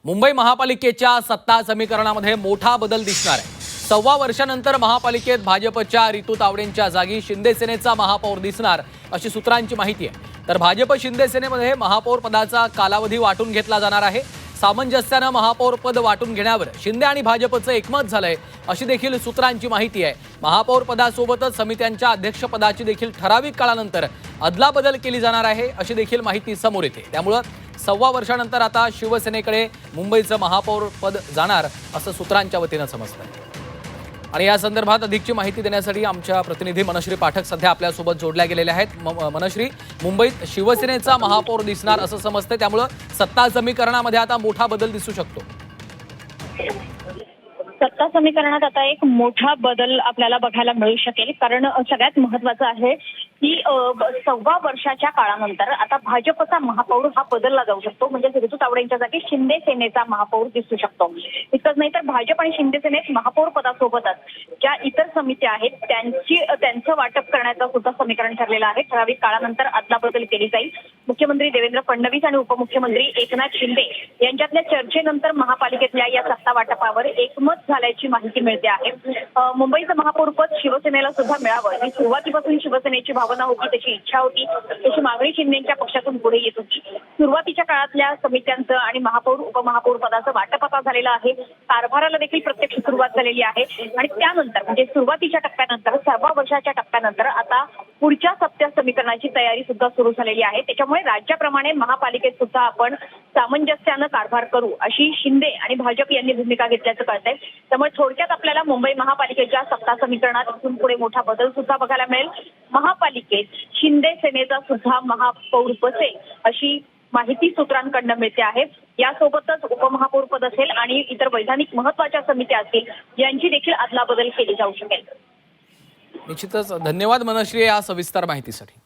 मुंबई महापालिकेच्या सत्ता समीकरणामध्ये मोठा बदल दिसणार आहे। 1.25 वर्षानंतर महापालिकेत भाजपच्या रितू तावडेंच्या जागी शिंदे सेनेचा महापौर दिसणार अशी सूत्रांची माहिती आहे। तर भाजप शिंदे सेनेमध्ये महापौर पदाचा कालावधी वाटून घेतला जाणार आहे। सामंजस्याने महापौर पद वाटून घेण्यावर शिंदे आणि भाजपचं एकमत झालंय अशी देखील सूत्रांची माहिती आहे। महापौर पदासोबतच समित्यांच्या अध्यक्षपदाची देखील ठराविक काळानंतर अदलाबदल केली जाणार आहे अशी देखील माहिती समोर येते। त्यामुळे 1.25 वर्षानंतर आता शिवसेनेकडे मुंबईचं महापौर पद जाणार असं सूत्रांच्या वतीनं समजतंय। आणि या संदर्भात अधिकची माहिती देण्यासाठी आमच्या प्रतिनिधी मनश्री पाठक सध्या आपल्या सोबत जोडल्या गेलेल्या आहेत। मनश्री, मुंबईत शिवसेनेचा महापौर दिसणार असं समजतंय, त्यामुळे सत्ता समीकरणामध्ये आता मोठा बदल दिसू शकतो। सत्ता समीकरणात आता एक मोठा बदल आपल्याला बघायला मिळू शकेल, कारण सगळ्यात महत्त्वाचं आहे की 1.25 वर्षाच्या काळानंतर आता भाजपचा महापौर हा बदलला जाऊ शकतो। म्हणजे रितू तावडेंच्या जागी शिंदे सेनेचा महापौर दिसू शकतो। इतकंच नाही तर भाजप आणि शिंदे सेनेत महापौर पदासोबतच ज्या इतर समित्या आहेत त्यांचं वाटप करण्याचं सुद्धा समीकरण ठरलेलं आहे। ठराविक काळानंतर अदलाबदल केली जाईल। मुख्यमंत्री देवेंद्र फडणवीस आणि उपमुख्यमंत्री एकनाथ शिंदे यांच्यातल्या चर्चेनंतर महापालिकेतल्या या सत्ता वाटपावर एकमत झाल्याची माहिती मिळते आहे। मुंबईचं महापौरपद शिवसेनेला सुद्धा मिळावं ही सुरुवातीपासून शिवसेनेची भावना होती, त्याची इच्छा होती, त्याची मागणी शिंदेच्या पक्षातून पुढे येत होती। सुरुवातीच्या काळातल्या समित्यांचं आणि महापौर उपमहापौर पदाचं वाटप आता झालेलं आहे। कारभाराला देखील प्रत्यक्ष सुरुवात झालेली आहे आणि त्यानंतर म्हणजे सुरुवातीच्या टप्प्यानंतर 1.25 वर्षाच्या टप्प्यानंतर आता पुढच्या सत्ता समीकरणाची तयारी सुद्धा सुरू झालेली आहे। त्याच्यामुळे राज्याप्रमाणे महापालिकेत सुद्धा आपण सामंजस्यानं कारभार करू अशी शिंदे आणि भाजप यांनी भूमिका घेतल्याचं कळतंय। त्यामुळे थोडक्यात आपल्याला मुंबई महापालिकेच्या सत्ता समीकरणात इथून पुढे मोठा बदल सुद्धा बघायला मिळेल। महापालिकेत शिंदे सेनेचा सुद्धा महापौर बसेल अशी माहिती सूत्रांकडून मिळते आहे। यासोबतच उपमहापौर पद असेल आणि इतर वैधानिक महत्त्वाच्या समित्या असतील यांची देखील अदलाबदल केली जाऊ शकेल। निश्चितच धन्यवाद मनश्री या सविस्तर माहितीसाठी।